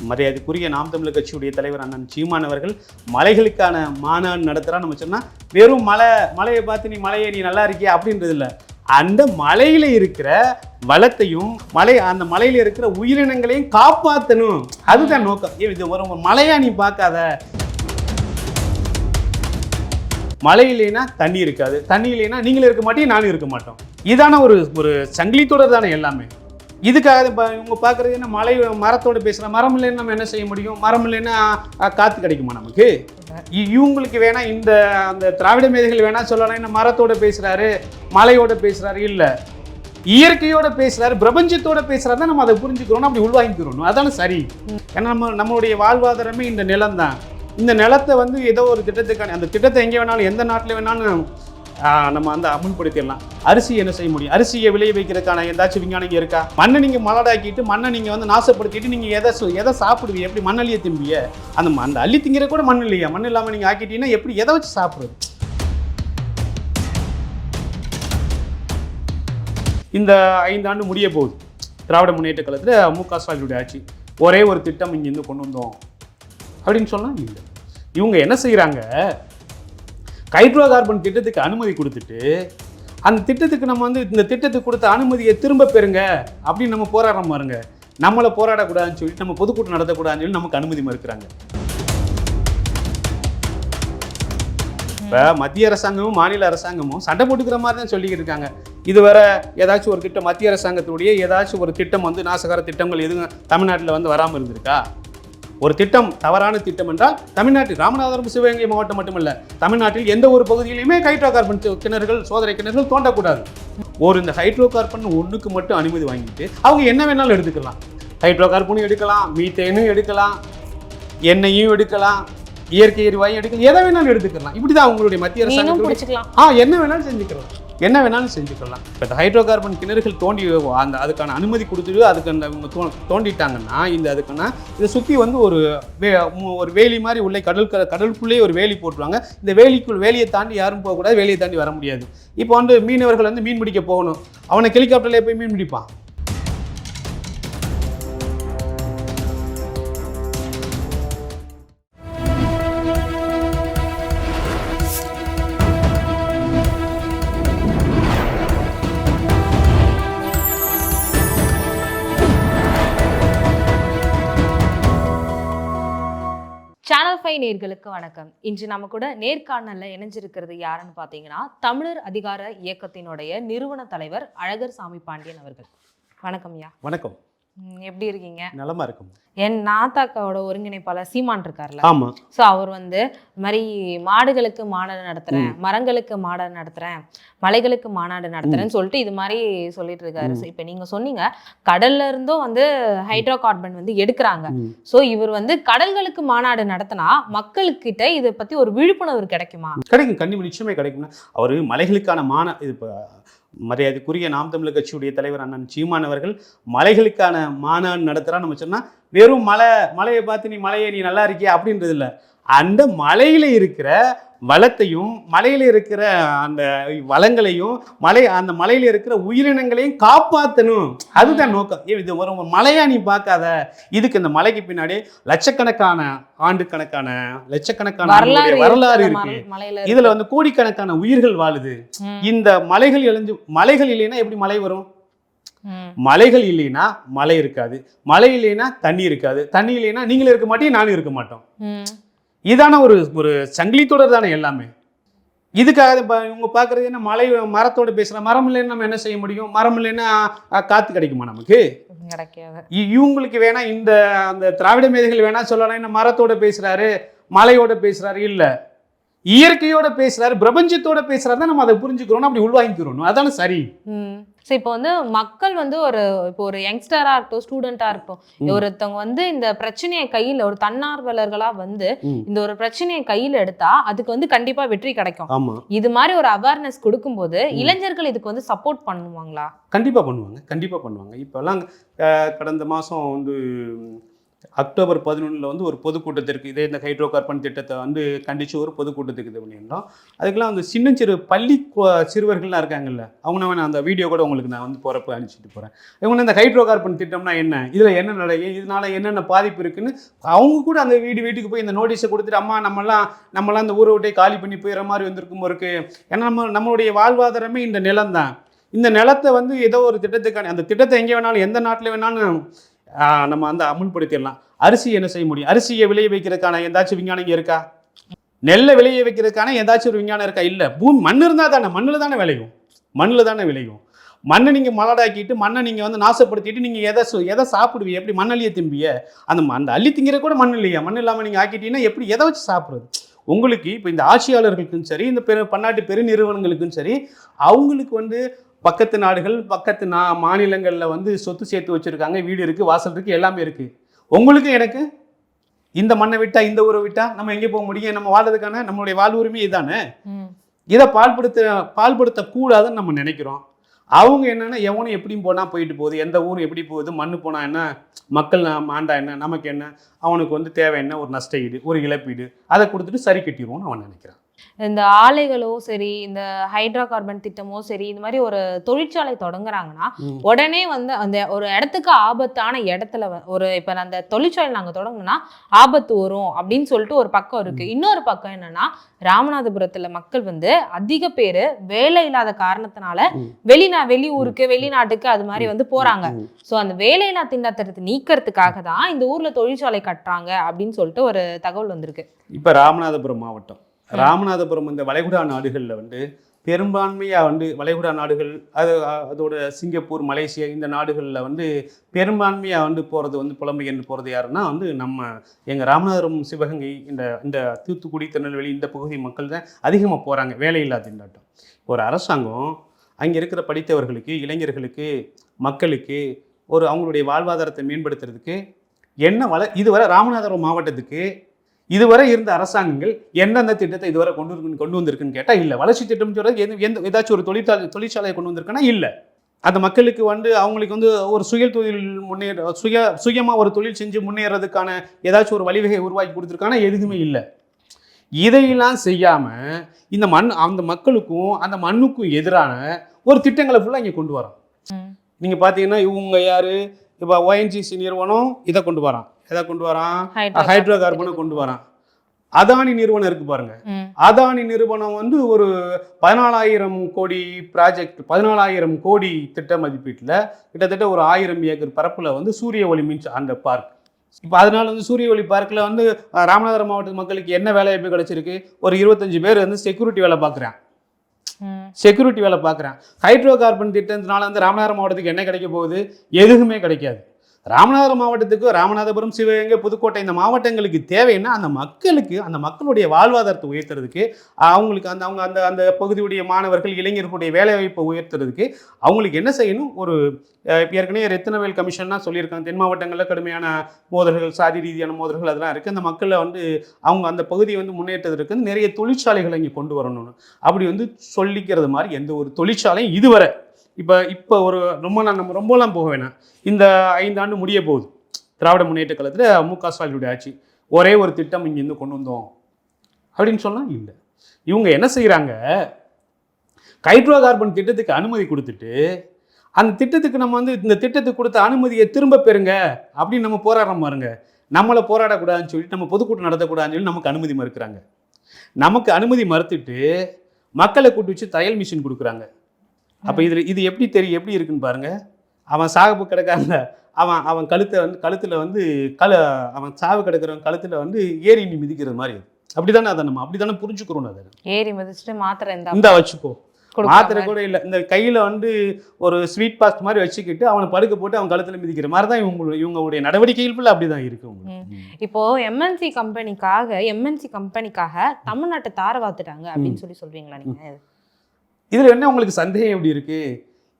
மரியாதைக்குரிய நாம் தமிழர் கட்சியுடைய தலைவர் அண்ணன் சீமான் அவர்கள் மலைகளுக்கான மாநாடு நடத்துகிறான்னு நம்ம சொன்னால் வெறும் மலையை பார்த்து நீ நல்லா இருக்கியா அப்படின்றது இல்லை. அந்த மலையில இருக்கிற வளத்தையும் அந்த மலையில இருக்கிற உயிரினங்களையும் காப்பாற்றணும். அதுதான் நோக்கம். இது ஒரு மலையா நீ பார்க்காத. மழை இல்லைன்னா தண்ணி இருக்காது, தண்ணி இல்லைன்னா நீங்களும் இருக்க மாட்டீங்க, நானும் இருக்க மாட்டோம். இதான ஒரு சங்கிலி தொடர் தானே எல்லாமே. இதுக்காக இவங்க பார்க்குறது என்ன, மரத்தோடு பேசுகிற மரம் இல்லைன்னு நம்ம என்ன செய்ய முடியும்? மரம் இல்லைன்னா காற்று கிடைக்குமா நமக்கு? இவங்களுக்கு வேணா அந்த திராவிட மேதைகள் வேணா சொல்லலாம், என்ன மரத்தோட பேசுகிறாரு, மலையோட பேசுகிறாரு, இல்லை இயற்கையோட பேசுகிறாரு, பிரபஞ்சத்தோட பேசுகிறாரு தான் நம்ம அதை புரிஞ்சுக்கிறோம், அப்படி உள்வாங்கிக்கிறோம். அதான சரி. ஏன்னா நம்மளுடைய வாழ்வாதாரமே இந்த நிலம் தான். இந்த நிலத்தை ஏதோ ஒரு திட்டத்துக்கான அந்த திட்டத்தை எங்கே வேணாலும் எந்த நாட்டில் வேணாலும் நம்ம அமுல்படுத்திடலாம். அரிசி என்ன செய்ய முடியும்? அரிசியை விளைய வைக்கிறதுக்கான ஏதாச்சும் விஞ்ஞானிங்க இருக்கா? மண்ணை நீங்கள் மலடாக்கிட்டு மண்ணை நீங்கள் நாசப்படுத்திட்டு நீங்கள் எதை சாப்பிடுவீங்க? எப்படி மண்ணள்ளியை திம்பிய? அந்த அள்ளி திங்கிற கூட மண் இல்லையா? மண் இல்லாமல் நீங்கள் ஆக்கிட்டீங்கன்னா எப்படி எதை வச்சு சாப்பிடுறது? இந்த 5 ஆண்டு முடிய போகுது திராவிட முன்னேற்ற காலத்தில் மு.க. ஸ்டாலினுடைய ஆட்சி. ஒரே ஒரு திட்டம் இங்கேருந்து கொண்டு வந்தோம் அப்படின்னு சொன்னால் இல்லை. இவங்க என்ன செய்கிறாங்க, ஹைட்ரோ கார்பன் திட்டத்துக்கு அனுமதி கொடுத்துட்டு அந்த திட்டத்துக்கு நம்ம இந்த திட்டத்துக்கு கொடுத்த அனுமதியை திரும்ப பெறுங்க அப்படின்னு நம்ம போராடுற பாருங்க. நம்மளை போராடக்கூடாதுன்னு சொல்லிட்டு நம்ம பொதுக்கூட்டம் நடத்தக்கூடாதுன்னு சொல்லி நமக்கு அனுமதி மறுக்கிறாங்க. இப்போ மத்திய அரசாங்கமும் மாநில அரசாங்கமும் சண்டை போட்டுக்கிற மாதிரி தான் சொல்லிக்கிட்டு இருக்காங்க. இதுவரை ஏதாச்சும் ஒரு திட்டம் மத்திய அரசாங்கத்துடைய ஏதாச்சும் ஒரு திட்டம் நாசகார திட்டங்கள் எதுவும் தமிழ்நாட்டில் வராமல் இருந்திருக்கா? ஒரு திட்டம் தவறான திட்டம் என்றால் தமிழ்நாட்டில் ராமநாதபுரம் சிவகங்கை மாவட்டம் மட்டுமல்ல, தமிழ்நாட்டில் எந்த ஒரு பகுதியிலுமே ஹைட்ரோ கார்பன் கிணறுகள் சோதனை கிணறுகள் தோண்டக்கூடாது. இந்த ஹைட்ரோ கார்பன் ஒன்றுக்கு மட்டும் அனுமதி வாங்கிட்டு அவங்க என்ன வேணாலும் எடுத்துக்கலாம். ஹைட்ரோ கார்பனும் எடுக்கலாம், மீத்தேனும் எடுக்கலாம், எண்ணெயும் எடுக்கலாம், இயற்கை எரிவாயும் எடுக்கலாம், எதை வேணாலும் எடுத்துக்கலாம். இப்படிதான் அவங்களுடைய மத்திய அரசாங்கம் என்ன வேணாலும் செஞ்சுக்கலாம். இப்போ இந்த ஹைட்ரோ கார்பன் கிணறுகள் தோண்டி அதுக்கான அனுமதி கொடுத்துட்டு அதுக்கு தோண்டிட்டாங்கன்னா அதுக்கான இதை சுற்றி ஒரு வேலி மாதிரி உள்ளே கடலுக்குள்ளேயே ஒரு வேலி போட்டுருவாங்க. இந்த வேலியை தாண்டி யாரும் போகக்கூடாது, வேலியை தாண்டி வர முடியாது. இப்போ மீனவர்கள் மீன் பிடிக்க போகணும், அவனை ஹெலிகாப்டர்லேயே போய் மீன் பிடிப்பான். சேனல் 5 நேயர்களுக்கு வணக்கம். இன்று நம்ம கூட நேர்காணல்ல இணைஞ்சிருக்கிறது யாருன்னு பாத்தீங்கன்னா, தமிழர் அதிகார இயக்கத்தினுடைய நிறுவன தலைவர் அழகர் சாமி பாண்டியன் அவர்கள். வணக்கம் ஐயா. வணக்கம். எப்படி இருக்கீங்க? நலமா இருக்கும். என் நாத்தாக்காவோட ஒருங்கிணைப்பாளர் சீமான் இருக்கார்ல, ஆமா. ஸோ அவர் இது மாதிரி மாடுகளுக்கு மாநாடு நடத்துறேன், மரங்களுக்கு மாநாடு நடத்துறேன், மலைகளுக்கு மாநாடு நடத்துறேன்னு சொல்லிட்டு இது மாதிரி சொல்லிட்டு இருக்காரு. இப்போ நீங்க சொன்னீங்க கடல்ல இருந்தும் ஹைட்ரோ கார்பன் எடுக்கிறாங்க. ஸோ இவர் கடல்களுக்கு மாநாடு நடத்தினா மக்களுக்கிட்ட இதை பத்தி ஒரு விழிப்புணர்வு கிடைக்குமா? கிடைக்கும், கண்டிப்பா நிச்சயமே கிடைக்கும். அவர் மலைகளுக்கான இது மரியாதைக்குரிய நாம் தமிழர் கட்சியுடைய தலைவர் அண்ணன் சீமான் அவர்கள் மலைகளுக்கான மாநாடு நடத்துகிறான்னு நம்ம சொன்னால் வெறும் மலையை பார்த்து நீ நல்லா இருக்கியா அப்படின்றது இல்லை. அந்த மலையில இருக்கிற வளத்தையும் மலையில இருக்கிற அந்த வளங்களையும் அந்த மலையில இருக்கிற உயிரினங்களையும் காப்பாற்றணும். அதுதான் நோக்கம். இது ஒரு மலையா நீ பார்க்காத. இதுக்கு இந்த மலைக்கு பின்னாடி லட்சக்கணக்கான வரலாறு இருக்கு. இதுல கோடிக்கணக்கான உயிர்கள் வாழுது. இந்த மலைகள் இல்லைன்னா எப்படி மழை வரும்? மலைகள் இல்லைன்னா மழை இருக்காது, மழை இல்லைன்னா தண்ணி இருக்காது, தண்ணி இல்லைன்னா நீங்களும் இருக்க மாட்டீங்க, நானும் இருக்க மாட்டோம். இதான ஒரு சங்கிலி தொடர் தானே எல்லாமே. இதுக்காக இவங்க பார்க்குறது என்ன, மரத்தோட பேசுகிற மரம் இல்லைன்னு நம்ம என்ன செய்ய முடியும்? மரம் இல்லைன்னா காற்று கிடைக்குமா நமக்கு? இவங்களுக்கு வேணா அந்த திராவிட மேதைகள் வேணா சொல்லலாம், என்ன மரத்தோட பேசுகிறாரு, மலையோட பேசுகிறாரு, இல்லை இயற்கையோட பேசுகிறாரு, பிரபஞ்சத்தோட பேசுகிறாரு தான் நம்ம அதை புரிஞ்சுக்கிறோம், அப்படி உள்வாங்கிக்கிறோம். அதான சரி. ஸோ இப்போ மக்கள் ஒரு யங்ஸ்டரா இருக்கட்டும், ஸ்டூடெண்டா இருக்கட்டும், ஒருத்தவங்க இந்த பிரச்சனையை கையில் ஒரு தன்னார்வலர்களா இந்த ஒரு பிரச்சனையை கையில் எடுத்தா அதுக்கு கண்டிப்பா வெற்றி கிடைக்கும். இது மாதிரி ஒரு அவேர்னஸ் கொடுக்கும்போது இளைஞர்கள் இதுக்கு சப்போர்ட் பண்ணுவாங்களா? கண்டிப்பா பண்ணுவாங்க. இப்பெல்லாம் கடந்த மாசம் அக்டோபர் 11 வந்து ஒரு பொதுக்கூட்டத்திற்கு இதே இந்த ஹைட்ரோ கார்பன் திட்டத்தை வந்து கண்டித்து ஒரு பொதுக்கூட்டத்துக்கு இது பண்ணியிருந்தோம். அதுக்கெல்லாம் வந்து சின்னஞ்சிறு பள்ளி சிறுவர்கள்லாம் இருக்காங்கல்ல, அவங்க நான் அந்த வீடியோ கூட உங்களுக்கு நான் வந்து போகிறப்ப அனுப்பிச்சிட்டு போகிறேன். இவங்க இந்த ஹைட்ரோ கார்பன் திட்டம்னா என்ன, இதில் என்ன நடக்கும், இதனால என்னென்ன பாதிப்பு இருக்குன்னு அவங்க கூட அந்த வீட்டுக்கு போய் இந்த நோட்டீஸை கொடுத்துட்டு, அம்மா நம்மளாம் இந்த ஊரை விட்டே காலி பண்ணி போயிடுற மாதிரி வந்திருக்கும் இருக்கு. ஏன்னா நம்மளுடைய வாழ்வாதாரமே இந்த நிலம் தான். இந்த நிலத்தை வந்து ஏதோ ஒரு திட்டத்துக்கான அந்த திட்டத்தை எங்கே வேணாலும் எந்த நாட்டில் வேணாலும் நம்ம அந்த அமுல்படுத்திடலாம். அரிசி என்ன செய்ய முடியும்? அரிசியை விளைய வைக்கிறதுக்கான ஏதாச்சும் விஞ்ஞானம் இங்கே இருக்கா? நெல்லை விளைய வைக்கிறதுக்கான ஏதாச்சும் ஒரு விஞ்ஞானம் இருக்கா? இல்லை. மண் இருந்தால் தானே, மண்ணில் தானே விளையும். மண்ணை நீங்கள் மலடாக்கிட்டு மண்ணை நீங்கள் வந்து நாசப்படுத்திட்டு நீங்கள் எதை சாப்பிடுவீங்க? எப்படி மண்ணள்ளியை திம்பிய? அந்த அள்ளி திங்கிற கூட மண் இல்லையா? மண் இல்லாமல் நீங்கள் ஆக்கிட்டீங்கன்னா எப்படி எதை வச்சு சாப்பிட்றது? உங்களுக்கு இப்போ இந்த ஆட்சியாளர்களுக்கும் சரி, இந்த பன்னாட்டு பெருநிறுவனங்களுக்கும் சரி, அவங்களுக்கு வந்து பக்கத்து நாடுகள் பக்கத்து மாநிலங்களில் வந்து சொத்து சேர்த்து வச்சுருக்காங்க, வீடு இருக்குது, வாசல் இருக்குது, எல்லாமே இருக்குது. உங்களுக்கு எனக்கு இந்த மண்ணை விட்டா இந்த ஊரை விட்டா நம்ம எங்கே போக முடியும்? நம்ம வாழ்றதுக்கான நம்மளுடைய வாழ்வுரிமை இதுதானே. இதை பால்படுத்தக்கூடாதுன்னு நம்ம நினைக்கிறோம். அவங்க என்னென்னா எவனும் எப்படியும் போனால் போயிட்டு போகுது, எந்த ஊரும் எப்படி போகுது, மண்ணு போனால் என்ன, மக்கள் ஆண்டா என்ன, நமக்கு என்ன, அவனுக்கு வந்து தேவை என்ன, ஒரு நஷ்ட ஈடு, ஒரு இழப்பீடு, அதை கொடுத்துட்டு சரி கட்டிடுவோம்னு அவன் நினைக்கிறான். இந்த ஆலைகளோ சரி, இந்த ஹைட்ரோ கார்பன் திட்டமோ சரி, இந்த மாதிரி ஒரு தொழிற்சாலை தொடங்குறாங்கன்னா உடனே வந்து அந்த ஒரு இடத்துக்கு ஆபத்தான இடத்துல ஒரு இப்போ அந்த தொழிற்சாலை நாங்கள் தொடங்கினா ஆபத்து வரும் அப்படின்னு சொல்லிட்டு ஒரு பக்கம் இருக்கு. இன்னொரு பக்கம் என்னன்னா, ராமநாதபுரத்துல மக்கள் வந்து அதிக பேர் வேலை இல்லாத காரணத்தினால வெளியூருக்கு வெளிநாட்டுக்கு அது மாதிரி வந்து போறாங்க. ஸோ அந்த வேலையில்லா திண்டாட்டத்தை நீக்கிறதுக்காக தான் இந்த ஊர்ல தொழிற்சாலை கட்டுறாங்க அப்படின்னு சொல்லிட்டு ஒரு தகவல் வந்திருக்கு. இப்போ ராமநாதபுரம் இந்த வளைகுடா நாடுகளில் வந்து பெரும்பான்மையாக வந்து வளைகுடா நாடுகள் அதோட சிங்கப்பூர், மலேசியா இந்த நாடுகளில் வந்து பெரும்பான்மையாக வந்து போகிறது வந்து புலம்பெயர்ந்து போகிறது யாருன்னா வந்து எங்கள் ராமநாதபுரம், சிவகங்கை, இந்த தூத்துக்குடி, திருநெல்வேலி இந்த பகுதி மக்கள் தான் அதிகமாக போகிறாங்க வேலையில்லா திண்டாட்டம். ஒரு அரசாங்கம் அங்கே இருக்கிற படித்தவர்களுக்கு, இளைஞர்களுக்கு, மக்களுக்கு அவங்களுடைய வாழ்வாதாரத்தை மேம்படுத்துறதுக்கு என்ன இதுவரை ராமநாதபுரம் மாவட்டத்துக்கு இதுவரை இருந்த அரசாங்கங்கள் எந்தெந்த திட்டத்தை இதுவரை கொண்டு வந்திருக்குன்னு கேட்டால் இல்லை. வளர்ச்சி திட்டம் சொல்கிறது ஏதாச்சும் ஒரு தொழிற்சாலையை கொண்டு வந்திருக்குன்னா இல்லை. அந்த மக்களுக்கு வந்து அவங்களுக்கு வந்து ஒரு தொழில் சுயமாக ஒரு தொழில் செஞ்சு முன்னேறதுக்கான ஏதாச்சும் ஒரு வழிவகை உருவாக்கி கொடுத்துருக்கானா எதுவுமே இல்லை. இதையெல்லாம் செய்யாமல் அந்த மக்களுக்கும் அந்த மண்ணுக்கும் எதிரான ஒரு திட்டங்களை ஃபுல்லாக இங்கே கொண்டு வரோம். நீங்கள் பார்த்தீங்கன்னா இவங்க யார், இப்போ ONGC நிறுவனம் இதை கொண்டு வரான், ஹைட்ரோ கார்பனை கொண்டு வரான். அதானி நிறுவனம் இருக்கு பாருங்க, அதானி நிறுவனம் வந்து ஒரு 14,000 கோடி ப்ராஜெக்ட், 14,000 கோடி திட்ட மதிப்பீட்டில் கிட்டத்தட்ட ஒரு 1000 ஏக்கர் பரப்புல வந்து சூரிய ஒளி மின் அந்த பார்க். இப்போ அதனால வந்து சூரிய ஒளி பார்க்கில் வந்து ராமநாதபுரம் மாவட்ட மக்களுக்கு என்ன வேலை வாய்ப்பு கிடைச்சிருக்கு? ஒரு 25 பேர் வந்து செக்யூரிட்டி வேலை பார்க்குறான். ஹைட்ரோ கார்பன் திட்டத்தினால வந்து ராமநாதபுரம் மாவட்டத்துக்கு என்ன கிடைக்க போகுது? எதுவுமே கிடைக்காது. ராமநாதபுரம் மாவட்டத்துக்கு, ராமநாதபுரம், சிவகங்கை, புதுக்கோட்டை இந்த மாவட்டங்களுக்கு தேவைன்னா அந்த மக்களுடைய வாழ்வாதாரத்தை உயர்த்துறதுக்கு, அவங்களுக்கு அந்த பகுதியுடைய மாணவர்கள், இளைஞர்களுடைய வேலைவாய்ப்பை உயர்த்துறதுக்கு அவங்களுக்கு என்ன செய்யணும்? ஏற்கனவே ரத்தினவேல் கமிஷன்லாம் சொல்லியிருக்காங்க, தென் மாவட்டங்களில் கடுமையான மோதல்கள், சாதி ரீதியான மோதல்கள் அதெல்லாம் இருக்குது. அந்த மக்களை வந்து அவங்க அந்த பகுதியை வந்து முன்னேற்றத்திற்கு நிறைய தொழிற்சாலைகளை இங்கே கொண்டு வரணும்னு அப்படி வந்து சொல்லிக்கிறது மாதிரி எந்த ஒரு தொழிற்சாலையும் இதுவரை இப்போ நம்ம ரொம்பலாம் போக வேணாம். இந்த 5 ஆண்டு முடிய போகுது திராவிட முன்னேற்ற காலத்தில் மு.க. ஸ்டாலினுடைய ஆட்சி. ஒரே ஒரு திட்டம் இங்கேருந்து கொண்டு வந்தோம் அப்படின்னு சொன்னால் இல்லை. இவங்க என்ன செய்கிறாங்க? ஹைட்ரோ கார்பன் திட்டத்துக்கு அனுமதி கொடுத்துட்டு அந்த திட்டத்துக்கு நம்ம வந்து இந்த திட்டத்துக்கு கொடுத்த அனுமதியை திரும்ப பெறுங்க அப்படின்னு நம்ம போராடுறோம் பாருங்க. நம்மளை போராடக்கூடாதுன்னு சொல்லிட்டு, நம்ம பொதுக்கூட்டம் நடத்தக்கூடாதுன்னு சொல்லி நமக்கு அனுமதி மறுக்கிறாங்க. நமக்கு அனுமதி மறுத்துட்டு மக்களை கூட்டு வச்சு தையல் மிஷின் கொடுக்குறாங்க. அப்போ இது எப்படி இருக்குன்னு பாருங்க. அவன் சாகு கிடக்காங்க, அவன் கழுத்தில் வந்து அவன் சாவு கிடக்கிறவன் கழுத்தில் வந்து ஏறி நீ மிதிக்கிறது மாதிரி. அப்படிதானே அதை நம்ம அப்படித்தானே புரிஞ்சுக்கிறோம். அதை ஏறி மிதிச்சுட்டு மாத்திரை இந்த வச்சுக்கோ, மாத்திரை கூட இல்லை, இந்த கையில் வந்து ஒரு ஸ்வீட் பாஸ்ட் மாதிரி வச்சுக்கிட்டு அவனை படுக்க போட்டு அவன் கழுத்தில் மிதிக்கிற மாதிரி தான் இவங்களுடைய நடவடிக்கைகள் ஃபுல்லாக அப்படி தான் இருக்கு. இப்போ எம்என்சி கம்பெனிக்காக தமிழ்நாட்டை தார வாத்துட்டாங்க அப்படின்னு சொல்றீங்களா நீங்கள்? இதில் என்ன உங்களுக்கு சந்தேகம் எப்படி இருக்கு?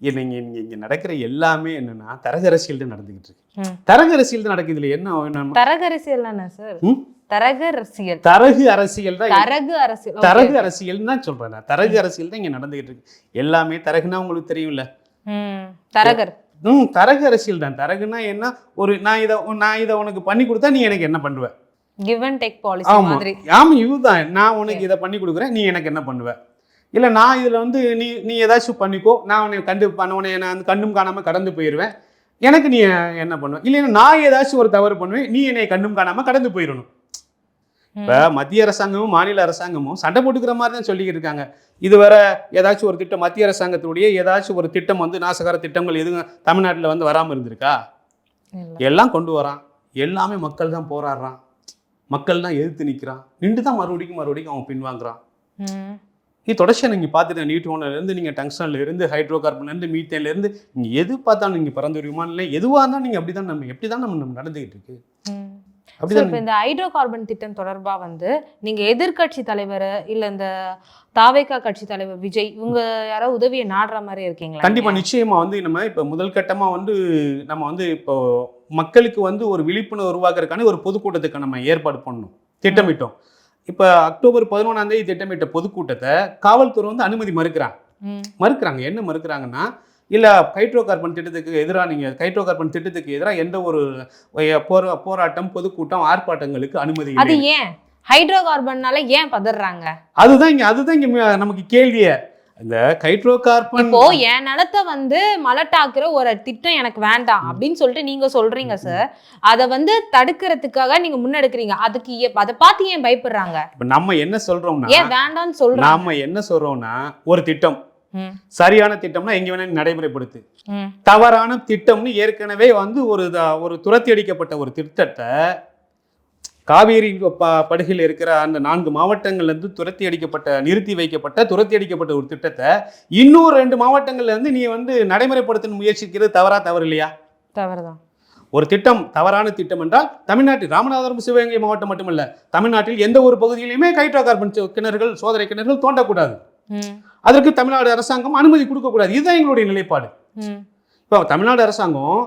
இங்கே நடக்கிற எல்லாமே என்னன்னா தரகு அரசியல் தான் நடந்துகிட்டு இருக்கு. தரகு அரசியல் தான் நடக்குது. இதுல என்ன தரகு அரசியல் தானே சார்? தரகு அரசியல் தான் சொல்றேன். தரகு அரசியல் தான் இங்க நடந்துகிட்டு இருக்கு. எல்லாமே தரகுனா உங்களுக்கு தெரியும்ல, தரகர். தரகு அரசியல் தான். தரகுன்னா என்ன, நான் இதை உனக்கு பண்ணி கொடுத்தா நீ எனக்கு என்ன பண்ணுவ? கிவ் அண்ட் டேக் பாலிசி மாதிரி. ஆமா, இதுதான். நான் உனக்கு இதை பண்ணி கொடுக்குறேன், நீ எனக்கு என்ன பண்ணுவ? இல்லை நான் இதில் வந்து நீ ஏதாச்சும் பண்ணிக்கோ, நான் உன்னை நான் கண்ணும் காணாமல் கடந்து போயிடுவேன், எனக்கு நீ என்ன பண்ணுவ? இல்லைன்னா நான் ஏதாச்சும் ஒரு தவறு பண்ணுவேன், நீ என்னை கண்ணும் காணாமல் கடந்து போயிடணும். இப்போ மத்திய அரசாங்கமும் மாநில அரசாங்கமும் சண்டை போட்டுக்கிற மாதிரி தான் சொல்லிக்கிட்டு இருக்காங்க. இது வேற ஏதாச்சும் ஒரு திட்டம், மத்திய அரசாங்கத்துடைய ஏதாச்சும் ஒரு திட்டம் வந்து நாசகார திட்டங்கள் எதுவும் தமிழ்நாட்டில் வந்து வராமல் இருந்திருக்கா? எல்லாம் கொண்டு வரான். எல்லாமே மக்கள் தான் போராடுறான், மக்கள் தான் எதிர்த்து நிற்கிறான், நின்று தான் மறுபடிக்கும் அவன் பின்வாங்குறான். இது தொடர்ச்சியாக நீங்கள் பார்த்துட்டு நியூட்ரோன்லேருந்து நீங்கள் டங்ஸ்டன்லேருந்து ஹைட்ரோ கார்பன்லேருந்து மீத்தேன்லேருந்து நீங்கள் எது பார்த்தாலும் நீங்கள் பறந்து வருமா இல்லை எதுவாக இருந்தாலும் நீங்கள் எப்படி தான் நம்ம நடந்துக்கிட்டு இருக்கு. இப்போ இந்த ஹைட்ரோ கார்பன் திட்டம் தொடர்பாக வந்து நீங்கள் எதிர்கட்சி தலைவர் இல்லை இந்த தாவேகா கட்சி தலைவர் விஜய் இவங்க யாரோ உதவியை நாடுற மாதிரி இருக்கீங்களா? கண்டிப்பாக நிச்சயமாக வந்து நம்ம இப்போ முதல் கட்டமாக வந்து நம்ம வந்து இப்போ மக்களுக்கு வந்து ஒரு விழிப்புணர்வு உருவாக்குறதுக்கான ஒரு பொதுக்கூட்டத்துக்கு நம்ம ஏற்பாடு பண்ணணும், திட்டமிட்டோம். இப்போ அக்டோபர் 11 திட்டமிட்ட பொதுக்கூட்டத்தை காவல்துறை வந்து அனுமதி மறுக்கிறாங்க. என்ன மறுக்கிறாங்கன்னா, இல்லை ஹைட்ரோ கார்பன் திட்டத்துக்கு எதிராக நீங்கள் ஹைட்ரோ கார்பன் திட்டத்துக்கு எதிராக எந்த ஒரு போராட்டம், பொதுக்கூட்டம், ஆர்ப்பாட்டங்களுக்கு அனுமதி. அது ஏன் ஹைட்ரோ கார்பன்னால ஏன் பதறாங்க? அதுதான் இங்க நமக்கு கேள்வியே. இந்த ஹைட்ரோ கார்பன் இப்போ என் நிலத்தை வந்து மலட்டாக்குற ஒரு திட்டம் எனக்கு வேண்டாம் அப்படின்னு சொல்லிட்டு நீங்க சொல்றீங்க சார். அதை வந்து தடுக்கிறதுக்காக நீங்க முன்னெடுக்கிறீங்க. அதுக்கு அதை பார்த்து ஏன் பயப்படுறாங்க? இப்ப நம்ம என்ன சொல்றோம்னா, ஏன் வேண்டாம்னு சொல்றோம்? நாம என்ன சொல்றோம்னா, ஒரு திட்டம் சரியான திட்டம்னா எங்க வேணாலும் நடைமுறைப்படுத்து, தவறான திட்டம்னு ஏற்கனவே வந்து ஒரு துரத்தி அடிக்கப்பட்ட ஒரு திட்டத்தை காவேரி படுகையில் இருக்கிற அந்த 4 மாவட்டங்கள்லேருந்து துரத்தி அடிக்கப்பட்ட ஒரு திட்டத்தை இன்னும் 2 மாவட்டங்கள்லேருந்து நீ வந்து நடைமுறைப்படுத்த முயற்சிக்கிறது தவறு இல்லையா? தவறுதான். ஒரு திட்டம் தவறான திட்டம் என்றால் தமிழ்நாட்டில் ராமநாதபுரம், சிவகங்கை மாவட்டம் மட்டுமல்ல, தமிழ்நாட்டில் எந்த ஒரு பகுதியிலுமே ஹைட்ரோ கார்பன் கிணறுகள், சோதனை கிணறுகள் தோண்டக்கூடாது. அதற்கு தமிழ்நாடு அரசாங்கம் அனுமதி கொடுக்கக்கூடாது. இதுதான் எங்களுடைய நிலைப்பாடு. இப்போ தமிழ்நாடு அரசாங்கம்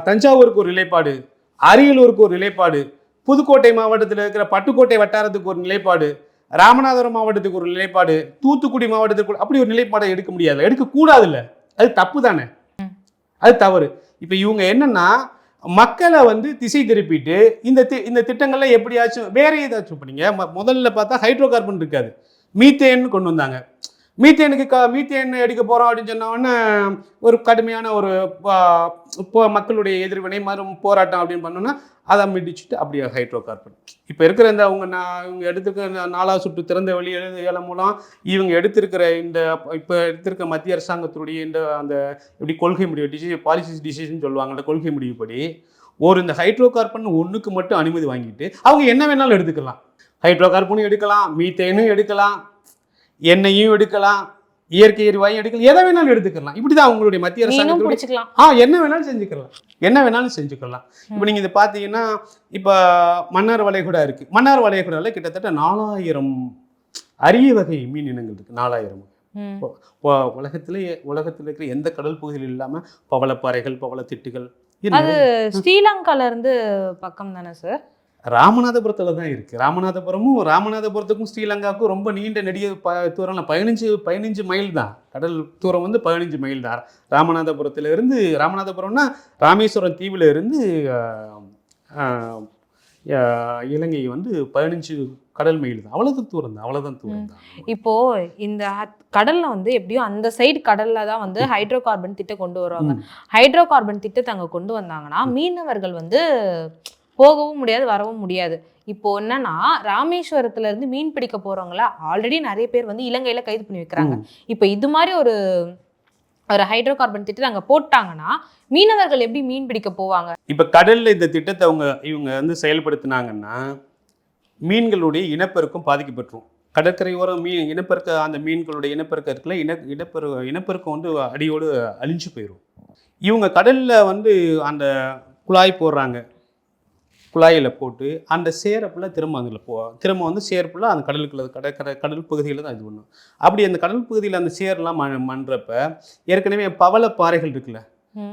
தஞ்சாவூருக்கு ஒரு நிலைப்பாடு, அரியலூருக்கு ஒரு நிலைப்பாடு, புதுக்கோட்டை மாவட்டத்தில் இருக்கிற பட்டுக்கோட்டை வட்டாரத்துக்கு ஒரு நிலைப்பாடு, ராமநாதபுரம் மாவட்டத்துக்கு ஒரு நிலைப்பாடு, தூத்துக்குடி மாவட்டத்துக்கு அப்படி ஒரு நிலைப்பாடை எடுக்க முடியாது, எடுக்கக்கூடாது. இல்லை, அது தப்பு தானே, அது தவறு. இப்போ இவங்க என்னன்னா மக்களை வந்து திசை திருப்பிட்டு இந்த திட்டங்கள்ல எப்படியாச்சும் வேற ஏதாச்சும் பண்ணீங்க. முதல்ல பார்த்தா ஹைட்ரோ கார்பன் இருக்காது, மீத்தேன் கொண்டு வந்தாங்க. மீத்தேன் எடுக்க போகிறோம் அப்படின்னு சொன்னோன்னே ஒரு கடுமையான ஒரு மக்களுடைய எதிர்வினை போராட்டம் அப்படின்னு பண்ணோன்னா அதை மிதிச்சுட்டு அப்படியே ஹைட்ரோ கார்பன். இப்போ இருக்கிற இந்த இவங்க எடுத்திருக்கிற 4வது சுற்று திறந்த வெளி ஏலம் மூலம் இவங்க எடுத்திருக்கிற இப்போ எடுத்திருக்க மத்திய அரசாங்கத்துடைய அந்த இப்படி கொள்கை முடிவு பாலிசி டிசிஷன் சொல்லுவாங்க, அந்த கொள்கை முடிவுப்படி இந்த ஹைட்ரோ கார்பன் ஒன்றுக்கு மட்டும் அனுமதி வாங்கிட்டு அவங்க என்ன வேணாலும் எடுத்துக்கலாம். ஹைட்ரோ கார்பனும் எடுக்கலாம், மீத்தேனும் எடுக்கலாம், எண்ணெயும் எடுக்கலாம், இயற்கை எரிவாயும் எடுக்கலாம், எதை வேணாலும் எடுத்துக்கலாம். இப்படிதான் அவங்களுடைய மத்திய அரசாங்கம் என்ன வேணாலும் செஞ்சுக்கலாம். இப்போ நீங்க இதை பார்த்தீங்கன்னா, இப்போ மன்னார் வளைகுடா இருக்கு. மன்னார் வளைகுடால கிட்டத்தட்ட 4000 அரிய வகை மீன் இனங்கள் இருக்கு. 4000 உலகத்துல இருக்கிற எந்த கடல் பகுதியில் இல்லாம பவளப்பாறைகள், பவளத்திட்டுகள். ஸ்ரீலங்கால இருந்து பக்கம் தானே சார்? ராமநாதபுரத்தில் தான் இருக்குது. ராமநாதபுரத்துக்கும் ஸ்ரீலங்காவுக்கும் ரொம்ப நீண்ட நெடிய தூரம், 15 மைல் தான். கடல் தூரம் வந்து 15 மைல் தான். ராமநாதபுரம்னா ராமேஸ்வரம் தீவில் இருந்து இலங்கை வந்து 15 கடல் மைல் தான். அவ்வளோதான் தூரம் தான். இப்போ இந்த கடல்ல வந்து எப்படியும் அந்த சைடு கடல்ல தான் வந்து ஹைட்ரோ கார்பன் திட்டம் கொண்டு வருவாங்க. ஹைட்ரோ கார்பன் திட்டத்தை அங்கே கொண்டு வந்தாங்கன்னா மீனவர்கள் வந்து போகவும் முடியாது, வரவும் முடியாது. இப்போ என்னன்னா, ராமேஸ்வரத்துல இருந்து மீன் பிடிக்க போறவங்கள ஆல்ரெடி நிறைய பேர் வந்து இலங்கையில கைது பண்ணி வைக்கிறாங்க. இப்போ இது மாதிரி ஒரு ஹைட்ரோ கார்பன் திட்டத்தை அங்க போட்டாங்கன்னா மீனவர்கள் எப்படி மீன் பிடிக்க போவாங்க? இப்ப கடல்ல இந்த திட்டத்தை இவங்க வந்து செயல்படுத்தினாங்கன்னா மீன்களுடைய இனப்பெருக்கம் பாதிக்கப்பட்டுரும். கடற்கரையோரம் அந்த மீன்களுடைய இனப்பெருக்கம் இருக்குல்ல, இனப்பெருக்கம் வந்து அடியோடு அழிஞ்சு போயிடும். இவங்க கடல்ல வந்து அந்த குழாய் போடுறாங்க, குழாயில் போட்டு அந்த சேரப்புல திரும்ப வந்து சேர்ப்புல அந்த கடல் பகுதியில் தான் இது பண்ணும். அப்படி அந்த கடல் பகுதியில் அந்த சேரெல்லாம் மண்றப்ப ஏற்கனவே பவளப்பாறைகள் இருக்குல்ல,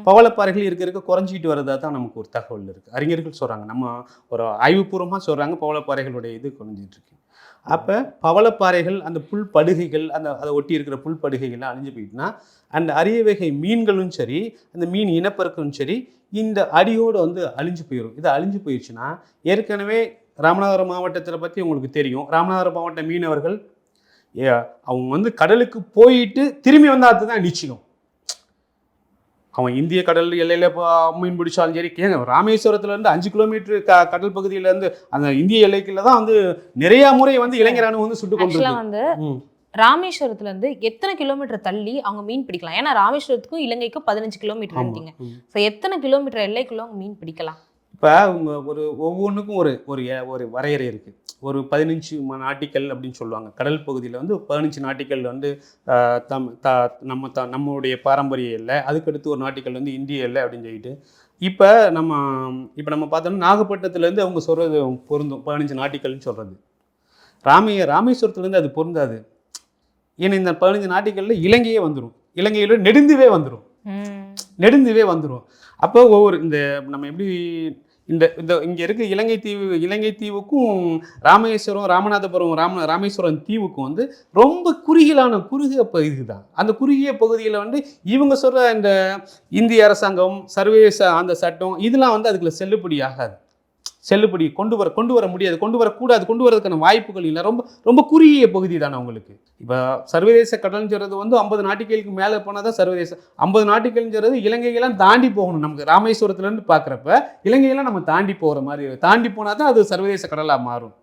பவளப்பாறைகள் இருக்க குறைஞ்சிக்கிட்டு வரதா தான் நமக்கு ஒரு தகவல் இருக்குது. அறிஞர்கள் சொல்கிறாங்க, நம்ம ஒரு ஆய்வுபூர்வமாக சொல்கிறாங்க, பவளப்பாறைகளுடைய இது குறைஞ்சிட்டு இருக்கு. அப்போ பவளப்பாறைகள், அந்த புல் படுகைகள், அதை ஒட்டி இருக்கிற புல் படுகைகள்லாம் அழிஞ்சு போயிட்டுனா அந்த அரிய வகை மீன்களும் சரி, அந்த மீன் இனப்பெருக்கும் சரி, இந்த அடியோடு வந்து அழிஞ்சு போயிடும். இது அழிஞ்சு போயிடுச்சுன்னா, ஏற்கனவே ராமநாதபுரம் மாவட்டத்தில் பற்றி உங்களுக்கு தெரியும். ராமநாதபுரம் மாவட்ட மீனவர்கள் அவங்க வந்து கடலுக்கு போயிட்டு திரும்பி வந்தால் தான் நிச்சயம். அவன் இந்திய கடல் எல்லையில் இப்போ மீன் பிடிச்சாலும் சரி, ராமேஸ்வரத்துலேருந்து 5 கிலோமீட்டர் கடல் பகுதியிலேருந்து அந்த இந்திய எல்லைக்குள்ள தான் வந்து நிறையா முறை வந்து இளைஞர் ராணுவம் வந்து சுட்டு கொண்டு வந்து ராமேஸ்வரத்துல இருந்து எத்தனை கிலோமீட்டர் தள்ளி அவங்க மீன் பிடிக்கலாம்? ஏன்னா ராமேஸ்வரத்துக்கும் இலங்கைக்கும் 15 கிலோமீட்டர் இருந்தீங்க. ஸோ எத்தனை கிலோமீட்டர் எல்லைக்குள்ள அவங்க மீன் பிடிக்கலாம்? இப்போ அவங்க ஒவ்வொன்றுக்கும் ஒரு வரையறை இருக்குது. ஒரு 15 நாட்டிக்கல் அப்படின்னு சொல்லுவாங்க. கடல் பகுதியில் வந்து 15 நாட்டிக்கல் வந்து நம்மளுடைய பாரம்பரிய எல்லை, அதுக்கடுத்து ஒரு நாட்டிக்கல் வந்து இந்திய எல்லை அப்படின்னு சொல்லிட்டு இப்போ நம்ம பார்த்தோம்னா நாகப்பட்டினத்துலேருந்து அவங்க சொல்கிறது பொருந்தும். 15 நாட்டிக்கல்னு சொல்கிறது ராமேஸ்வரத்துலேருந்து அது பொருந்தாது. ஏன்னா இந்த 15 நாட்டிக்கல்ல இலங்கையே வந்துடும். இலங்கையில நெடுந்துவே வந்துடும். அப்போ ஒவ்வொரு நம்ம எப்படி இங்கே இருக்க இலங்கை தீவுக்கும் ராமேஸ்வரம் தீவுக்கும் வந்து ரொம்ப குறுகிய பகுதி தான். அந்த குறுகிய பகுதியில் வந்து இவங்க சொல்கிற இந்த இந்திய அரசாங்கம், சர்வதேச அந்த சட்டம் இதெல்லாம் வந்து அதுக்குள்ள செல்லுபடி கொண்டு வர முடியாது, கொண்டு வரக்கூடாது, கொண்டு வரதுக்கான வாய்ப்புகள் இல்லை. ரொம்ப குறுகிய பகுதி தானே அவங்களுக்கு. இப்போ சர்வதேச கடல்ங்கிறது வந்து 50 நாட்டிகளுக்கு மேலே போனால் தான் சர்வதேச. 50 நாட்டிகள்ங்கிறது இலங்கையெல்லாம் தாண்டி போகணும். நமக்கு ராமேஸ்வரத்துலேருந்து பார்க்குறப்ப இலங்கையெல்லாம் நம்ம தாண்டி போகிற மாதிரி, தாண்டி போனால் தான் அது சர்வதேச கடலாக மாறும்.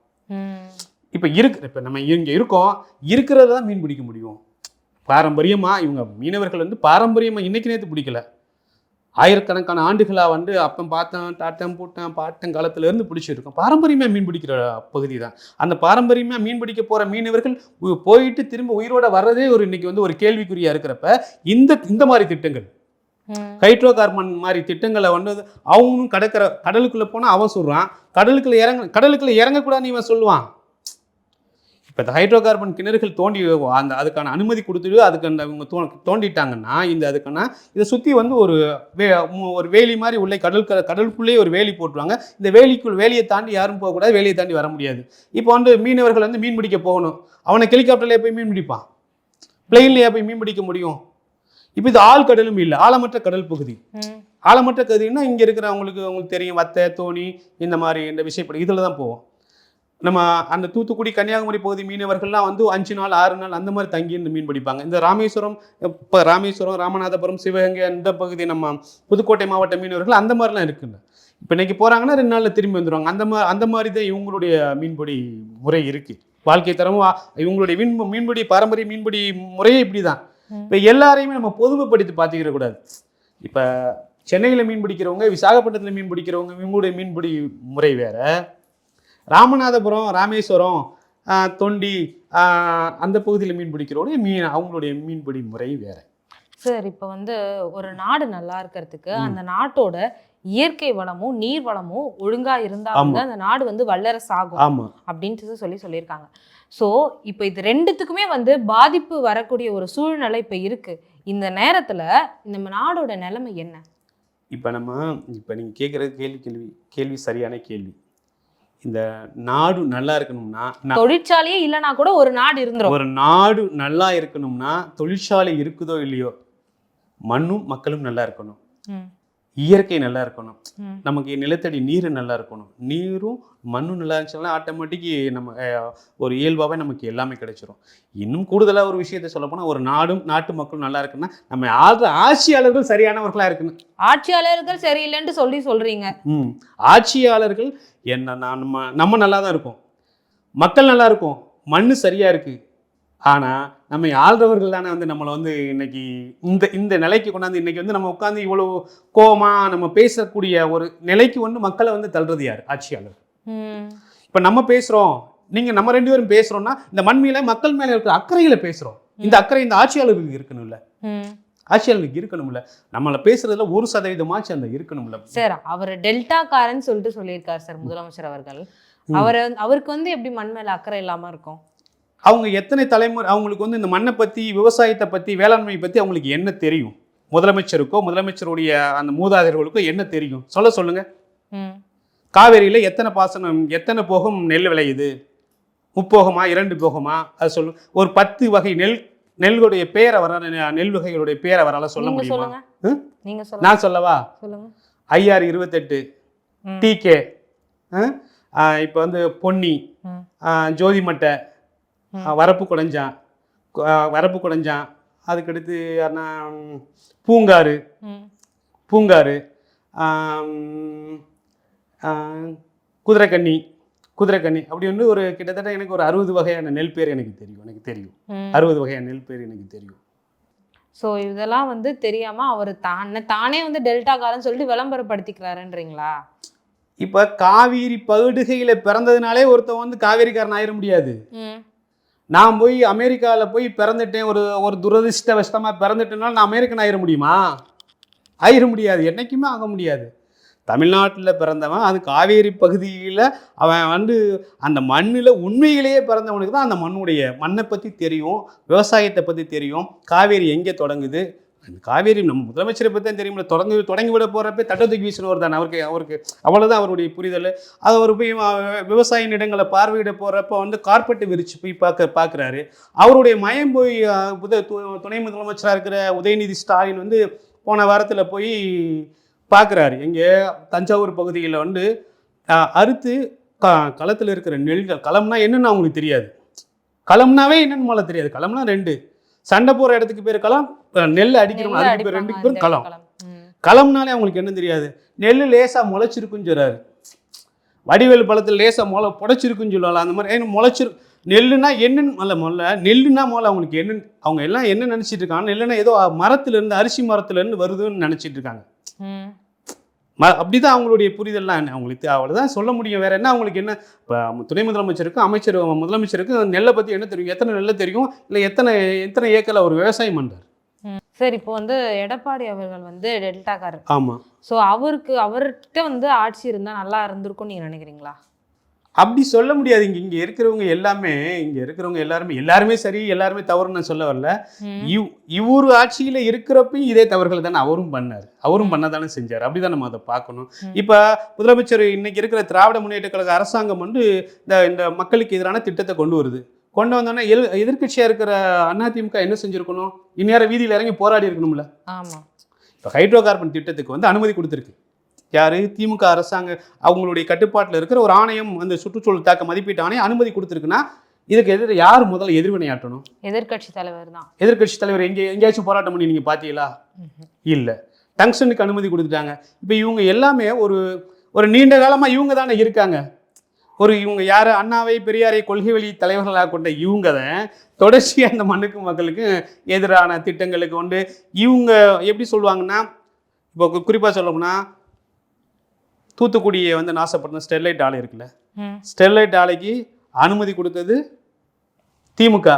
இப்போ நம்ம இங்கே இருக்கோம், இருக்கிறத தான் மீன் பிடிக்க முடியும். பாரம்பரியமாக இவங்க மீனவர்கள் வந்து பாரம்பரியமாக இன்னைக்கு நேற்று பிடிக்கல, ஆயிரக்கணக்கான ஆண்டுகளாக வந்து அப்பம் பாட்டம் காலத்திலேருந்து பிடிச்சிருக்கோம். பாரம்பரியமாக மீன் பிடிக்கிற பகுதி தான். அந்த பாரம்பரியமாக மீன் பிடிக்க போகிற மீனவர்கள் போயிட்டு திரும்ப உயிரோட வர்றதே இன்னைக்கு வந்து ஒரு கேள்விக்குறியாக இருக்கிறப்ப இந்த மாதிரி திட்டங்கள், ஹைட்ரோ கார்பன் மாதிரி திட்டங்களை வந்து அவங்களும் கடலுக்குள்ளே போனால் அவன் சொல்கிறான், கடலுக்குள்ளே இறங்கக்கூடாதுன்னு இவன் சொல்லுவான். இப்போ இந்த ஹைட்ரோ கார்பன் கிணறுகள் தோண்டி அதுக்கான அனுமதி கொடுத்துட்டு இவங்க தோண்டிட்டாங்கன்னா அதுக்கான இதை சுற்றி வந்து ஒரு வேலி மாதிரி உள்ளே கடலுக்குள்ளேயே ஒரு வேலி போட்டுருவாங்க. இந்த வேலியை தாண்டி யாரும் போகக்கூடாது, வேலியை தாண்டி வர முடியாது. இப்போ வந்து மீனவர்கள் வந்து மீன் பிடிக்க போகணும், அவனை ஹெலிகாப்டர்லேயே போய் மீன் பிடிப்பான், பிளெயின்லேயே போய் மீன் பிடிக்க முடியும். இப்போ இது ஆழ்கடலும் இல்லை, ஆழமற்ற கடல் பகுதி. ஆழமற்ற கதின்னா இங்கே உங்களுக்கு தெரியும், வத்தை, தோணி, இந்த மாதிரி இந்த விஷயப்படி இதில் தான் போவோம். நம்ம அந்த தூத்துக்குடி, கன்னியாகுமரி பகுதி மீனவர்கள்லாம் வந்து 5 நாள் 6 நாள் அந்த மாதிரி தங்கி இந்த மீன் பிடிப்பாங்க. இந்த ராமேஸ்வரம், ராமநாதபுரம், சிவகங்கை அந்த பகுதி, நம்ம புதுக்கோட்டை மாவட்ட மீனவர்கள் அந்த மாதிரிலாம் இருக்குங்க. இப்போ இன்னைக்கு போகிறாங்கன்னா 2 நாளில் திரும்பி வந்துடுவாங்க. அந்த மாதிரி தான் இவங்களுடைய மீன்பிடி முறை இருக்குது. வாழ்க்கை தரமும் இவங்களுடைய மீன்பிடி பாரம்பரிய மீன்பிடி முறையே இப்படி தான். இப்போ எல்லாரையுமே நம்ம பொதுமைப்படுத்தி பார்த்துக்கிற கூடாது. இப்போ சென்னையில் மீன் பிடிக்கிறவங்க, விசாகப்பட்டினத்தில் மீன் பிடிக்கிறவங்க, இவங்களுடைய மீன்பிடி முறை வேறு. ராமநாதபுரம், ராமேஸ்வரம், தொண்டி அந்த பகுதியில் மீன் பிடிக்கிறோடைய அவங்களுடைய மீன்பிடி முறை வேறு. சார், இப்போ வந்து ஒரு நாடு நல்லா இருக்கிறதுக்கு அந்த நாட்டோட இயற்கை வளமும் நீர் வளமும் ஒழுங்கா இருந்தாலும் அந்த நாடு வந்து வல்லரசு ஆகும் அப்படின்ட்டு சொல்லியிருக்காங்க. ஸோ இப்போ இது ரெண்டுத்துக்குமே வந்து பாதிப்பு வரக்கூடிய ஒரு சூழ்நிலை இப்போ இருக்கு. இந்த நேரத்தில் நம்ம நாடோட நிலைமை என்ன? இப்போ நீங்கள் கேட்குறது கேள்வி சரியான கேள்வி. இந்த நாடு நல்லா இருக்கணும்னா, தொழிற்சாலையே இல்லைனா கூட ஒரு நாடு இருந்துரும். ஒரு நாடு நல்லா இருக்கணும்னா தொழிற்சாலை இருக்குதோ இல்லையோ, மண்ணும் மக்களும் நல்லா இருக்கணும், இயற்கை நல்லா இருக்கணும், நமக்கு நிலத்தடி நீர் நல்லா இருக்கணும். நீரும் மண்ணும் நல்லா இருந்துச்சுன்னா ஆட்டோமேட்டிக்கு நம்ம ஒரு இயல்பாகவே நமக்கு எல்லாமே கிடைச்சிரும். இன்னும் கூடுதலாக ஒரு விஷயத்தை சொல்ல போனால், ஒரு நாட்டு மக்களும் நல்லா இருக்குன்னா நம்ம ஆட்சியாளர்கள் சரியானவர்களாக இருக்கணும். ஆட்சியாளர்கள் சரியில்லைன்னு சொல்றீங்க. ஆட்சியாளர்கள் என்ன, நம்ம நல்லா தான் இருக்கோம், மக்கள் நல்லா இருக்கும், மண்ணு சரியா இருக்கு. ஆனால் நம்ம ஆள்றவர்கள் தானே வந்து நம்மளை வந்து இன்னைக்கு இந்த நிலைக்கு கொண்டாந்து இன்னைக்கு வந்து நம்ம உட்காந்து இவ்வளோ கோபமாக நம்ம பேசக்கூடிய ஒரு நிலைக்கு வந்து மக்களை வந்து தள்ளுறது யார்? ஆட்சியாளர். இப்போ நம்ம பேசுகிறோம், நம்ம 2 பேரும் பேசுகிறோம்னா இந்த மண் மேலே மக்கள் மேலே இருக்கிற அக்கறையில் பேசுகிறோம். இந்த அக்கறை இந்த ஆட்சியாளர்களுக்கு இருக்கணும்ல, ஆட்சியாளர்களுக்கு இருக்கணும்ல. நம்மளை பேசுறதுல 1% அந்த இருக்கணும்ல. சார், அவர் டெல்டாக்காரன்னு சொல்லியிருக்காரு சார் முதலமைச்சர் அவர்கள். அவருக்கு வந்து எப்படி மண் மேலே அக்கறை இல்லாமல் இருக்கும்? அவங்க எத்தனை தலைமுறை அவங்களுக்கு வந்து இந்த மண்ணை பற்றி, விவசாயத்தை பற்றி, வேளாண்மை பற்றி அவங்களுக்கு என்ன தெரியும்? முதலமைச்சருடைய அந்த மூதாதையர்களுக்கோ என்ன தெரியும்? சொல்லுங்க. காவேரியில் எத்தனை பாசனம், எத்தனை போகம் நெல் விளையுது? முப்போகமா 2 போகமா அது சொல்லு. ஒரு 10 வகை நெல்களுடைய பேரை வர நெல் வகைகளுடைய பேரை வரலாம் சொல்ல நீங்க முடியுமா? சொல்லுங்க. நீங்க சொல்லுங்க. நான் சொல்லவா? சொல்லுங்க. IR 28, TK, இப்போ வந்து பொன்னி, ஜோதி மட்டை, வரப்பு குடஞ்சான், அதுக்கடுத்து யாருன்னா பூங்காறு, குதிரைக்கண்ணி அப்படி வந்து ஒரு கிட்டத்தட்ட எனக்கு ஒரு 60 வகையான நெல் பேர் எனக்கு தெரியும். 60 வகையான நெல் பேர் எனக்கு தெரியும். ஸோ இதெல்லாம் வந்து தெரியாம அவர் தானே வந்து டெல்டாக்காரன்னு சொல்லிட்டு விளம்பரப்படுத்திக்கிறாருன்றீங்களா? இப்போ காவிரி படுகையில பிறந்ததுனாலே ஒருத்தன் வந்து காவேரிக்காரன் ஆயிட முடியாது. நான் போய் அமெரிக்காவில் போய் பிறந்துட்டேன், ஒரு துரதிர்ஷ்டவசமாக பிறந்துட்டேனால நான் அமெரிக்கன் ஆயிட முடியுமா? ஆயிட முடியாது, என்றைக்குமே ஆக முடியாது. தமிழ்நாட்டில் பிறந்தவன், அது காவேரி பகுதியில் அவன் வந்து அந்த மண்ணில் உண்மையிலேயே பிறந்தவனுக்கு தான் அந்த மண்ணை பற்றி தெரியும், விவசாயத்தை பற்றி தெரியும், காவேரி எங்கே தொடங்குது. அந்த காவேரி நம்ம முதலமைச்சரை பற்றி தான் தெரியுமில்ல, தொடங்கி விட போகிறப்ப தட்டை தூக்கி வீசினவர் தானே அவருக்கு அவ்வளோதான் அவருடைய புரிதல். அது அவர் போய் விவசாய நிலங்களை பார்வையிட போகிறப்ப வந்து கார்பெட்டு விரிச்சு போய் பார்க்குறாரு. அவருடைய மயம் போய் துணை முதலமைச்சராக இருக்கிற உதயநிதி ஸ்டாலின் வந்து போன வாரத்தில் போய் பார்க்குறாரு. எங்கே தஞ்சாவூர் பகுதியில் வந்து அறுத்து களத்தில் இருக்கிற நெல்கள், களம்னா என்னென்னு அவங்களுக்கு தெரியாது. களம்னாவே என்னென்னு மேலே தெரியாது. களம்னா 2 சண்டை போகிற இடத்துக்கு பேர் களம், நெல் அடிக்கிறோம் அதுக்கு பேர் 2க்கு பேர் களம். களம்னாலே அவங்களுக்கு என்ன தெரியாது. நெல் லேசாக முளைச்சிருக்குன்னு சொல்கிறாரு. வடிவேல் பழத்தில் லேசாக புடைச்சிருக்குன்னு சொல்லலாம். அந்த மாதிரி ஏன்னா நெல்லுனா என்னன்னு நெல்லுனா அவங்களுக்கு என்னன்னு அவங்க எல்லாம் என்ன நினச்சிட்டு இருக்காங்க, நெல்லுனா ஏதோ மரத்துலேருந்து அரிசி மரத்துலேருந்து வருதுன்னு நினச்சிட்டு இருக்காங்க. அப்படிதான் அவங்களுடைய புரிதல்லாம் என்ன அவங்களுக்கு அவ்வளோதான் சொல்ல முடியும். வேற என்ன அவங்களுக்கு என்ன? இப்போ துணை முதலமைச்சருக்கும் முதலமைச்சருக்கும் நெல்லை பற்றி என்ன தெரியும்? எத்தனை நெல்லை தெரியும்? இல்லை எத்தனை ஏக்கரில் அவர் விவசாயம் பண்ணுறாரு? சரி, இப்போ வந்து எடப்பாடி அவர்கள் வந்து டெல்டாக்காரர். ஆமாம். ஸோ அவர்கிட்ட வந்து ஆட்சி இருந்தால் நல்லா இருந்திருக்கும்னு நீங்கள் நினைக்கிறீங்களா? அப்படி சொல்ல முடியாது. இங்கே இருக்கிறவங்க எல்லாருமே சரி, எல்லாருமே தவறுன்னு நான் சொல்ல வரல. இவரு ஆட்சியில் இருக்கிறப்பையும் இதே தவறுகள் தானே அவரும் பண்ணதானே செஞ்சார். அப்படிதான் நம்ம அதை பார்க்கணும். இப்போ முதலமைச்சர் இன்னைக்கு இருக்கிற திராவிட முன்னேற்ற கழக அரசாங்கம் வந்து இந்த மக்களுக்கு எதிரான திட்டத்தை கொண்டு வந்தோன்னா எதிர்கட்சியாக இருக்கிற அதிமுக என்ன செஞ்சுருக்கணும்? இந்நேரம் வீதியில் இறங்கி போராடி இருக்கணும்ல. ஆமாம். இப்போ ஹைட்ரோ கார்பன் திட்டத்துக்கு வந்து அனுமதி கொடுத்துருக்கு யார்? திமுக அரசாங்கம் அவங்களுடைய கட்டுப்பாட்டில் இருக்கிற ஒரு ஆணையம், அந்த சுற்றுச்சூழல் தாக்க மதிப்பீட்டு ஆணையம் அனுமதி கொடுத்துருக்குன்னா இதுக்கு யார் முதல்ல எதிர்வினையாற்றணும்? எதிர்கட்சி தலைவர் தான். எதிர்கட்சி தலைவர் எங்கேயாச்சும் போராட்டம் பண்ணி நீங்கள் பார்த்தீங்களா? இல்லை. டங்ஸ்டனுக்கு அனுமதி கொடுத்துட்டாங்க. இப்போ இவங்க எல்லாமே ஒரு நீண்ட காலமாக இவங்க தானே இருக்காங்க. இவங்க யார்? அண்ணாவை பெரியாரை கொள்கை வழி தலைவர்களாக கொண்ட இவங்க தான் தொடர்ச்சியாக அந்த மண்ணுக்கும் மக்களுக்கும் எதிரான திட்டங்களுக்கு வந்து இவங்க எப்படி சொல்லுவாங்கன்னா, இப்போ குறிப்பாக சொல்லணும்னா தூத்துக்குடியை வந்து நாசப்படுத்த ஸ்டெர்லைட் ஆலை இருக்குல்ல, ஸ்டெர்லைட் ஆலைக்கு அனுமதி கொடுத்தது திமுக,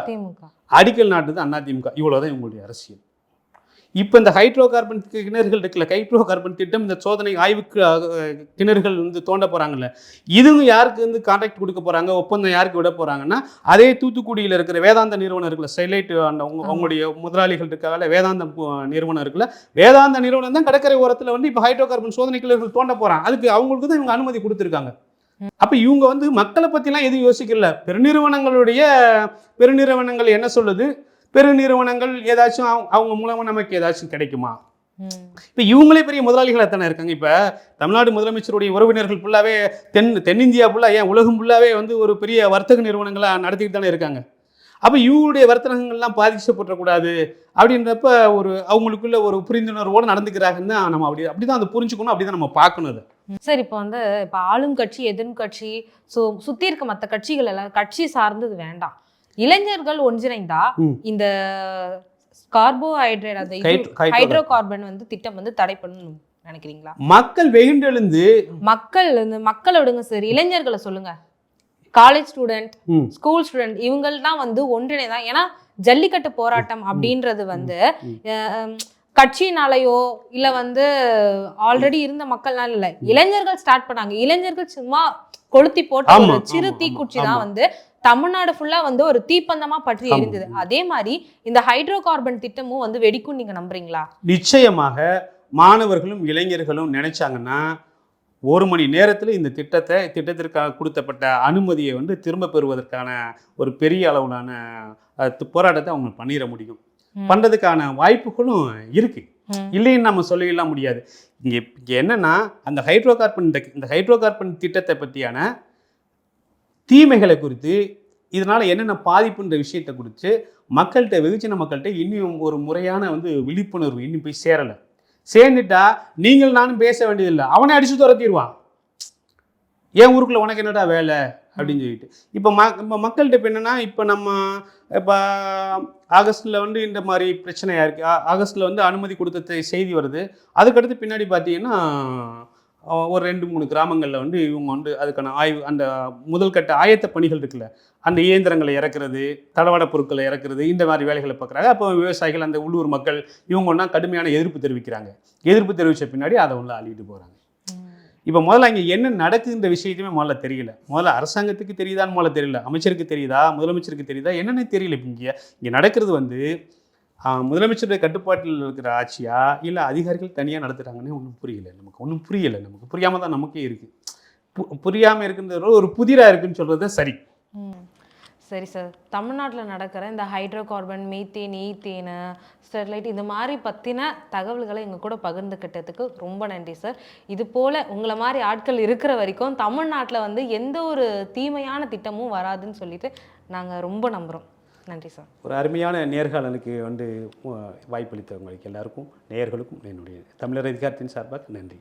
அடிக்கல் நாட்டுது அதிமுக. இவ்வளோதான் இவங்களுடைய அரசியல். இப்போ இந்த ஹைட்ரோ கார்பன் கிணறுகள் இருக்குல்ல, ஹைட்ரோ கார்பன் திட்டம், இந்த சோதனை ஆய்வுக்கு கிணறுகள் வந்து தோண்ட போகிறாங்கல்ல, இதுவும் யாருக்கு வந்து கான்ட்ராக்ட் கொடுக்க போகிறாங்க, ஒப்பந்தம் யாருக்கு விட போகிறாங்கன்னா அதே தூத்துக்குடியில் இருக்கிற வேதாந்த நிறுவனம் இருக்குல்ல, ஸ்டெர்லைட் அந்த அவங்களுடைய முதலாளிகள் இருக்காங்கல்ல, வேதாந்த நிறுவனம் இருக்குல்ல, வேதாந்த நிறுவனம் தான் கடற்கரை ஓரத்தில் வந்து இப்போ ஹைட்ரோ கார்பன் சோதனை கிணறுகள் தோண்ட போகிறாங்க. அதுக்கு அவங்களுக்கு தான் இவங்க அனுமதி கொடுத்துருக்காங்க. அப்போ இவங்க வந்து மக்களை பற்றிலாம் எதுவும் யோசிக்கல. பெருநிறுவனங்கள் என்ன சொல்லுது, பெருநிறுவனங்கள் ஏதாச்சும் அவங்க மூலமாக நமக்கு ஏதாச்சும் கிடைக்குமா? இப்போ இவங்களே பெரிய முதலாளிகள் எத்தனை இருக்காங்க. இப்போ தமிழ்நாடு முதலமைச்சருடைய உறவினர்கள் ஃபுல்லாகவே தென்னிந்தியா ஃபுல்லாக, ஏன் உலகம் ஃபுல்லாகவே வந்து ஒரு பெரிய வர்த்தக நிறுவனங்களை நடத்திக்கிட்டு தானே இருக்காங்க. அப்போ இவங்களுடைய வர்த்தகங்கள்லாம் பாதிக்கப்படக்கூடாது அப்படின்றப்ப அவங்களுக்குள்ள ஒரு புரிந்துணர்வோடு நடந்துக்கிறாங்கன்னு தான் நம்ம அப்படிதான் அதை புரிஞ்சுக்கணும், அப்படிதான் நம்ம பார்க்கணும். சார், இப்போ ஆளும் கட்சி எதிர்கட்சி சுற்றி இருக்க மற்ற கட்சிகள் எல்லாம் கட்சி சார்ந்தது வேண்டாம், இளைஞர்கள் ஒன்றிணைந்தா இந்த கார்போஹைட்ரேட் அந்த ஹைட்ரோ கார்பன் வந்து திட்டம் வந்து தடை பண்ணணும் நினைக்கிறீங்களா? மக்கள் வெகுண்டெழுந்து மக்களை விடுங்க சார், இளைஞர்களை சொல்லுங்க. காலேஜ் ஸ்டூடெண்ட், ஸ்கூல் ஸ்டூடெண்ட் இவங்கள்தான் வந்து ஒன்றிணைதான். ஏன்னா ஜல்லிக்கட்டு போராட்டம் அப்படின்றது வந்து கட்சினாலையோ இல்ல வந்து ஆல்ரெடி இருந்த மக்கள்னால இல்ல, இளைஞர்கள் ஸ்டார்ட் பண்ணாங்க. இளைஞர்கள் சும்மா கொளுத்தி போட்ட ஒரு சிறு தீக்குச்சி தான் வந்து தமிழ்நாடு ஃபுல்லா வந்து ஒரு தீப்பந்தமா பற்றி எரிந்தது. அதே மாதிரி இந்த ஹைட்ரோ கார்பன் திட்டமும் வந்து வெடிக்கும் நீங்க நம்புறீங்களா? நிச்சயமாக மாணவர்களும் இளைஞர்களும் நினைச்சாங்கன்னா 1 மணி நேரத்தில் இந்த திட்டத்திற்காக கொடுத்தப்பட்ட அனுமதியை வந்து திரும்ப பெறுவதற்கான ஒரு பெரிய அளவிலான போராட்டத்தை அவங்க பண்ணிட முடியும். பண்ணுறதுக்கான வாய்ப்புகளும் இருக்குது, இல்லைன்னு நம்ம சொல்லிடலாம் முடியாது. இங்கே என்னென்னா அந்த ஹைட்ரோ கார்பன் திட்டத்தை பற்றியான தீமைகளை குறித்து, இதனால் என்னென்ன பாதிப்புன்ற விஷயத்தை குறித்து வெகுஜன மக்கள்கிட்ட இன்னும் ஒரு முறையான வந்து விழிப்புணர்வு இன்னும் போய் சேரலை. சேர்ந்துட்டா நீங்கள் நானும் பேச வேண்டியதில்லை, அவனே அடித்து துரத்திடுவான். ஏன் ஊருக்குள்ளே உனக்கு என்னடா வேலை அப்படின்னு சொல்லிட்டு. இப்போ மக்கள்கிட்ட இப்போ என்னென்னா, இப்போ ஆகஸ்ட்டில் வந்து இந்த மாதிரி பிரச்சனையாக இருக்குது. ஆகஸ்ட்டில் வந்து அனுமதி கொடுத்த செய்தி வருது. அதுக்கடுத்து பின்னாடி பார்த்தீங்கன்னா ஒரு 2-3 கிராமங்களில் வந்து இவங்க வந்து அதுக்கான அந்த முதல் கட்ட ஆயத்த பணிகள் இருக்குல்ல, அந்த இயந்திரங்களை இறக்குறது, தளவாட பொருட்களை இறக்குறது, இந்த மாதிரி வேலைகளை பார்க்குறாங்க. அப்போ விவசாயிகள், அந்த உள்ளூர் மக்கள் இவங்க ஒன்றா கடுமையான எதிர்ப்பு தெரிவிக்கிறாங்க. எதிர்ப்பு தெரிவித்த பின்னாடி அதை ஒன்று அள்ளிட்டு போகிறாங்க. இப்போ முதல்ல அங்கே என்ன நடக்குதுன்ற விஷயத்தையுமே முதல்ல தெரியல. முதல்ல அரசாங்கத்துக்கு தெரியுதான்னு முதல்ல தெரியல, அமைச்சருக்கு தெரியுதா, முதலமைச்சருக்கு தெரியுதா, என்னென்னு தெரியல. இப்போ இங்கே நடக்கிறது வந்து முதலமைச்சருடைய கட்டுப்பாட்டில் இருக்கிற ஆட்சியா இல்லை அதிகாரிகள் தனியாக நடத்துகிறாங்கன்னு ஒன்றும் புரியலை. நமக்கு புரியாமல் தான் நமக்கே இருக்குது. புரியாமல் இருக்குன்றது ஒரு புதிராக இருக்குன்னு சொல்கிறது சரி. சரி சார், தமிழ்நாட்டில் நடக்கிற இந்த hydro carbon, methane, ethane, Sterlite இந்த மாதிரி பற்றின தகவல்களை எங்கள் கூட பகிர்ந்துக்கிட்டதுக்கு ரொம்ப நன்றி சார். இது போல் உங்களை மாதிரி ஆட்கள் இருக்கிற வரைக்கும் தமிழ்நாட்டில் வந்து எந்த ஒரு தீமையான திட்டமும் வராதுன்னு சொல்லிட்டு நாங்கள் ரொம்ப நம்புகிறோம். நன்றி சார். ஒரு அருமையான நேர்காணலுக்கு வந்து வாய்ப்பளித்தவங்களுக்கு எல்லாருக்கும், நேயர்களுக்கும் என்னுடைய தமிழர் அதிகாரத்தின் சார்பாக நன்றி.